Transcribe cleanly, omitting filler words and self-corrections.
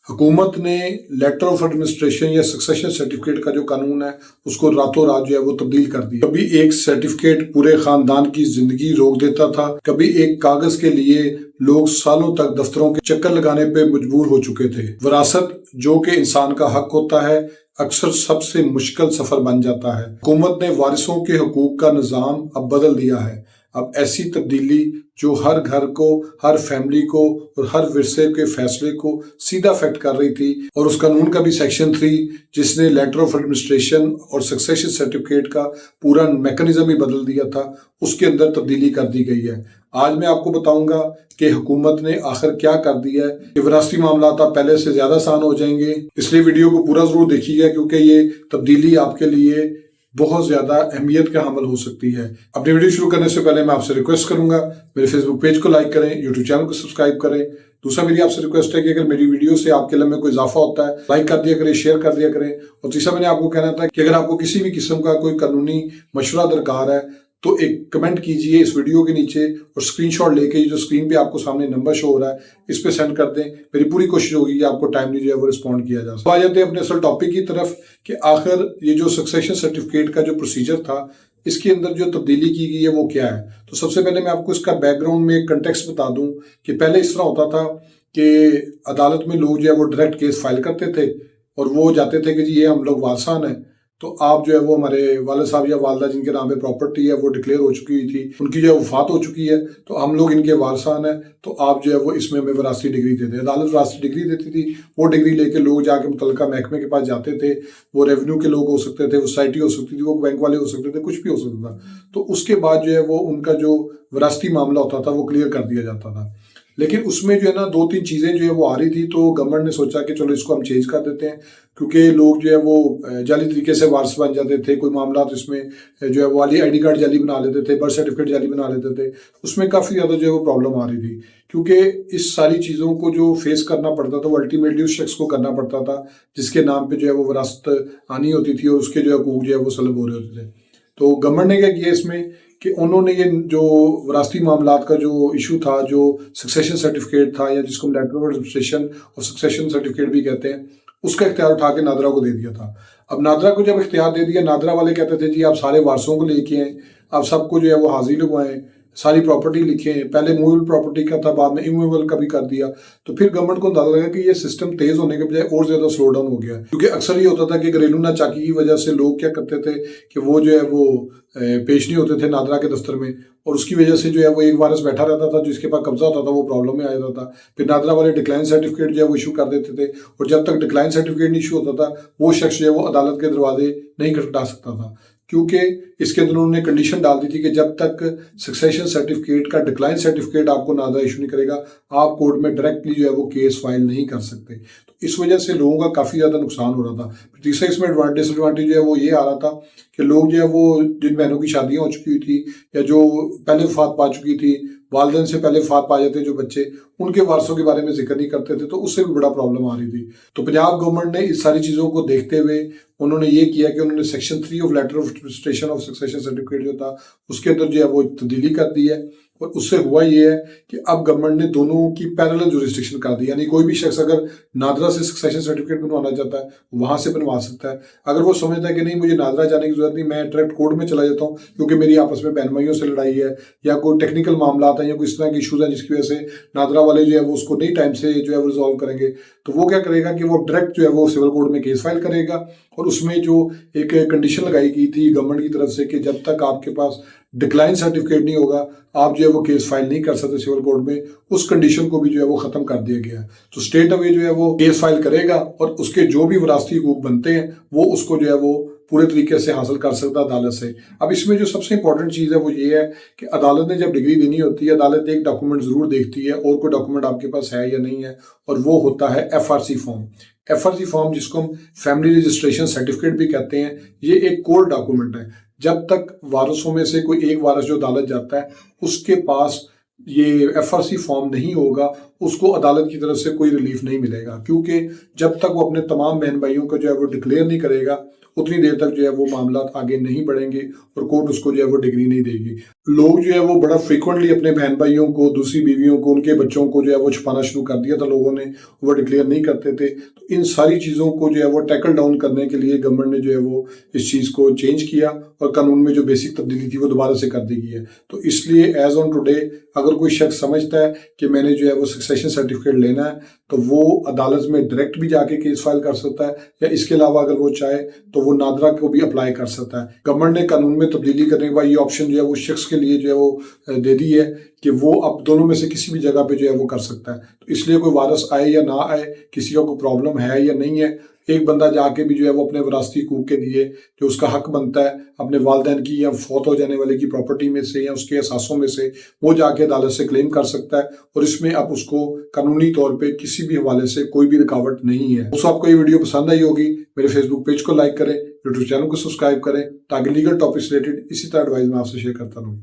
حکومت نے letter of administration یا سکسیشن سرٹیفکیٹ کا جو قانون ہے اس کو راتوں رات جو ہے وہ تبدیل کر دیا۔ کبھی ایک سرٹیفکیٹ پورے خاندان کی زندگی روک دیتا تھا، کبھی ایک کاغذ کے لیے لوگ سالوں تک دفتروں کے چکر لگانے پہ مجبور ہو چکے تھے۔ وراثت جو کہ انسان کا حق ہوتا ہے اکثر سب سے مشکل سفر بن جاتا ہے۔ حکومت نے وارثوں کے حقوق کا نظام اب بدل دیا ہے۔ اب ایسی تبدیلی جو ہر گھر کو، ہر فیملی کو اور ہر ورثے کے فیصلے کو سیدھا افیکٹ کر رہی تھی، اور اس قانون کا بھی سیکشن 3 جس نے لیٹر آف ایڈمنسٹریشن اور سکسیشن سرٹیفکیٹ کا پورا میکانزم ہی بدل دیا تھا، اس کے اندر تبدیلی کر دی گئی ہے۔ آج میں آپ کو بتاؤں گا کہ حکومت نے آخر کیا کر دیا ہے کہ وراثتی معاملات اب پہلے سے زیادہ آسان ہو جائیں گے۔ اس لیے ویڈیو کو پورا ضرور دیکھیے گا کیونکہ یہ تبدیلی آپ کے لیے بہت زیادہ اہمیت کا حامل ہو سکتی ہے۔ اپنی ویڈیو شروع کرنے سے پہلے میں آپ سے ریکویسٹ کروں گا میرے فیس بک پیج کو لائک کریں، یوٹیوب چینل کو سبسکرائب کریں۔ دوسرا میری آپ سے ریکویسٹ ہے کہ اگر میری ویڈیو سے آپ کے علم میں کوئی اضافہ ہوتا ہے لائک کر دیا کریں، شیئر کر دیا کریں۔ اور تیسرا میں نے آپ کو کہنا تھا کہ اگر آپ کو کسی بھی قسم کا کوئی قانونی مشورہ درکار ہے تو ایک کمنٹ کیجئے اس ویڈیو کے نیچے اور اسکرین شاٹ لے کے جو سکرین پہ آپ کو سامنے نمبر شو ہو رہا ہے اس پہ سینڈ کر دیں۔ میری پوری کوشش ہوگی کہ آپ کو ٹائملی جو ہے وہ رسپونڈ کیا جا سکے۔ آ جاتے ہیں اپنے اصل ٹاپک کی طرف کہ آخر یہ جو سکسیشن سرٹیفکیٹ کا جو پروسیجر تھا اس کے اندر جو تبدیلی کی گئی ہے وہ کیا ہے۔ تو سب سے پہلے میں آپ کو اس کا بیک گراؤنڈ میں ایک کنٹیکسٹ بتا دوں کہ پہلے اس طرح ہوتا تھا کہ عدالت میں لوگ جو ہے وہ ڈائریکٹ کیس فائل کرتے تھے اور وہ جاتے تھے کہ جی یہ ہم لوگ وارثان ہیں، تو آپ جو ہے وہ ہمارے والد صاحب یا والدہ جن کے نام پہ پراپرٹی ہے وہ ڈکلیئر ہو چکی ہوئی تھی، ان کی جو ہے وفات ہو چکی ہے، تو ہم لوگ ان کے وارثان ہیں، تو آپ جو ہے وہ اس میں ہمیں وراثتی ڈگری دے دیں۔ عدالت وراثتی ڈگری دیتی تھی، وہ ڈگری لے کے لوگ جا کے متعلقہ محکمے کے پاس جاتے تھے، وہ ریونیو کے لوگ ہو سکتے تھے، وہ سوسائٹی ہو سکتی تھی، وہ بینک والے ہو سکتے تھے، کچھ بھی ہو سکتا تھا، تو اس کے بعد جو ہے وہ ان کا جو وراثتی معاملہ ہوتا تھا وہ کلیئر کر دیا جاتا تھا۔ لیکن اس میں جو ہے نا 2-3 چیزیں جو ہے وہ آ رہی تھی، تو گورنمنٹ نے سوچا کہ چلو اس کو ہم چینج کر دیتے ہیں، کیونکہ لوگ جو ہے وہ جعلی طریقے سے وارث بن جاتے تھے۔ کوئی معاملات اس میں جو ہے وہ آئی ڈی کارڈ جعلی بنا لیتے تھے، برتھ سرٹیفکیٹ جعلی بنا لیتے تھے، اس میں کافی زیادہ جو ہے وہ پرابلم آ رہی تھی، کیونکہ اس ساری چیزوں کو جو فیس کرنا پڑتا تھا وہ الٹیمیٹلی اس شخص کو کرنا پڑتا تھا جس کے نام پہ جو ہے وہ وراثت آنی ہوتی تھی اور اس کے جو ہے حقوق جو ہے وہ سلب ہو رہے ہوتے تھے۔ تو گورنمنٹ نے کیا کیا اس میں کہ انہوں نے یہ جو وراثتی معاملات کا جو ایشو تھا، جو سکسیشن سرٹیفکیٹ تھا یا جس کو ہم لیٹر آف ایڈمنسٹریشن اور سکسیشن سرٹیفکیٹ بھی کہتے ہیں، اس کا اختیار اٹھا کے نادرا کو دے دیا تھا۔ اب نادرا کو جب اختیار دے دیا، نادرا والے کہتے تھے جی آپ سارے وارثوں کو لے کے آئیں، آپ سب کو جو ہے وہ حاضری لگوائیں، ساری پراپرٹی لکھیں، پہلے موویبل پراپرٹی کا تھا، بعد میں اموویبل کا بھی کر دیا۔ تو پھر گورنمنٹ کو اندازہ لگا کہ یہ سسٹم تیز ہونے کے بجائے اور زیادہ سلو ڈاؤن ہو گیا، کیونکہ اکثر یہ ہوتا تھا کہ گھریلو ناچاکی کی وجہ سے لوگ کیا کرتے تھے کہ وہ جو ہے وہ پیش نہیں ہوتے تھے نادرا کے دفتر میں، اور اس کی وجہ سے جو ہے وہ ایک وارث بیٹھا رہتا تھا، جس کے پاس قبضہ ہوتا تھا وہ پرابلم میں آ جاتا تھا۔ پھر نادرا والے ڈکلائن سرٹیفکیٹ جو ہے وہ ایشو کر دیتے تھے، اور جب تک ڈکلائن سرٹیفکیٹ نہیں ایشو ہوتا تھا وہ شخص جو ہے وہ عدالت کے دروازے نہیں کھٹکھٹا سکتا تھا، کیونکہ اس کے اندر انہوں نے کنڈیشن ڈال دی تھی کہ جب تک سکسیشن سرٹیفکیٹ کا ڈکلائن سرٹیفکیٹ آپ کو نادرا ایشو نہیں کرے گا آپ کورٹ میں ڈائریکٹلی جو ہے وہ کیس فائل نہیں کر سکتے۔ تو اس وجہ سے لوگوں کا کافی زیادہ نقصان ہو رہا تھا۔ تیسرا اس میں ڈس ایڈوانٹیج جو ہے وہ یہ آ رہا تھا کہ لوگ جو ہے وہ جن بہنوں کی شادیاں ہو چکی ہوئی تھی یا جو پہلے وفات پا چکی تھی، والدین سے پہلے وفات پا جاتے جو بچے، ان کے وارثوں کے بارے میں ذکر نہیں کرتے تھے، تو اس سے بھی بڑا پرابلم آ رہی تھی۔ تو پنجاب گورنمنٹ نے اس ساری چیزوں کو دیکھتے ہوئے انہوں نے یہ کیا کہ انہوں نے section 3 of letter of administration of succession certificate جو تھا اس کے اندر جو ہے وہ تبدیلی کر دی ہے، اور اس سے ہوا یہ ہے کہ اب گورنمنٹ نے دونوں کی پیرلل جورسڈکشن کر دی، یعنی کوئی بھی شخص اگر نادرا سے سکسیشن سرٹیفکیٹ بنوانا چاہتا ہے وہاں سے بنوا سکتا ہے۔ اگر وہ سمجھتا ہے کہ نہیں مجھے نادرا جانے کی ضرورت نہیں، میں ڈائریکٹ کورٹ میں چلا جاتا ہوں کیونکہ میری آپس میں بہن بھائیوں سے لڑائی ہے یا کوئی ٹیکنیکل معاملات ہیں یا کوئی اس طرح کے ایشوز ہیں جس کی وجہ سے نادرا والے جو ہے وہ اس کو نہیں ٹائم سے جو ہے وہ ریزالو کریں گے، تو وہ کیا کرے گا کہ وہ ڈائریکٹ جو ہے وہ سول کورٹ میں کیس فائل کرے گا، اور اس میں جو ایک کنڈیشن لگائی گئی تھی گورنمنٹ کی طرف سے کہ جب تک آپ کے پاس ڈکلائن سرٹیفکیٹ نہیں ہوگا آپ جو ہے وہ کیس فائل نہیں کر سکتے سول کورٹ میں، اس کنڈیشن کو بھی جو ہے وہ ختم کر دیا گیا ہے۔ تو اسٹیٹ اوے جو ہے وہ کیس فائل کرے گا اور اس کے جو بھی وراثتی حقوق بنتے ہیں وہ اس کو جو ہے وہ پورے طریقے سے حاصل کر سکتا عدالت سے۔ اب اس میں جو سب سے امپورٹنٹ چیز ہے وہ یہ ہے کہ عدالت نے جب ڈگری دینی ہوتی ہے عدالت ایک ڈاکومنٹ ضرور دیکھتی ہے، اور کوئی ڈاکومنٹ آپ کے پاس ہے یا نہیں ہے، اور وہ ہوتا ہے FRC فارم۔ FRC فارم جس کو ہم فیملی رجسٹریشن سرٹیفکیٹ بھی کہتے ہیں، یہ ایک کور ڈاکومنٹ ہے۔ جب تک وارثوں میں سے کوئی ایک وارث جو عدالت جاتا ہے اس کے پاس یہ FRC فارم نہیں ہوگا اس کو عدالت کی طرف سے کوئی ریلیف نہیں ملے گا، کیونکہ جب تک وہ اپنے تمام بہن بھائیوں کو جو ہے وہ ڈکلیئر نہیں کرے گا اتنی دیر تک جو ہے وہ معاملات آگے نہیں بڑھیں گے اور کورٹ اس کو جو ہے وہ ڈگری نہیں دے گی۔ لوگ جو ہے وہ بڑا فریکوینٹلی اپنے بہن بھائیوں کو، دوسری بیویوں کو، ان کے بچوں کو جو ہے وہ چھپانا شروع کر دیا تھا لوگوں نے، وہ ڈکلیئر نہیں کرتے تھے۔ تو ان ساری چیزوں کو جو ہے وہ ٹیکل ڈاؤن کرنے کے لیے گورنمنٹ نے جو ہے وہ اس چیز کو چینج کیا اور قانون میں جو بیسک تبدیلی تھی وہ دوبارہ سے کر دی گئی ہے۔ تو اس لیے ایز آن ٹوڈے اگر کوئی شخص سمجھتا ہے کہ میں نے جو ہے وہ سکسیشن سرٹیفکیٹ لینا ہے تو وہ عدالت میں ڈائریکٹ بھی جا کے کیس فائل کر سکتا ہے، یا اس کے علاوہ اگر وہ چاہے تو وہ نادرا کو بھی اپلائی کر سکتا ہے۔ گورنمنٹ نے قانون میں تبدیلی کرنے کے بعد یہ آپشن جو ہے وہ شخص کے لیے جو ہے وہ دے دی ہے کہ وہ اب دونوں میں سے کسی بھی جگہ پہ جو ہے وہ کر سکتا ہے۔ تو اس لیے کوئی وارث آئے یا نہ آئے، کسی کا کوئی پرابلم ہے یا نہیں ہے، ایک بندہ جا کے بھی جو ہے وہ اپنے وراثتی حقوق کے لیے جو اس کا حق بنتا ہے اپنے والدین کی یا فوت ہو جانے والے کی پراپرٹی میں سے یا اس کے اثاثوں میں سے، وہ جا کے عدالت سے کلیم کر سکتا ہے، اور اس میں اب اس کو قانونی طور پہ کسی بھی حوالے سے کوئی بھی رکاوٹ نہیں ہے۔ دوستوں، آپ کو یہ ویڈیو پسند آئی ہوگی، میرے فیس بک پیج کو لائک کریں، یوٹیوب چینل کو سبسکرائب کریں تاکہ لیگل ٹاپک سے ریلیٹڈ اسی طرح ایڈوائز میں آپ سے شیئر کرتا رہوں۔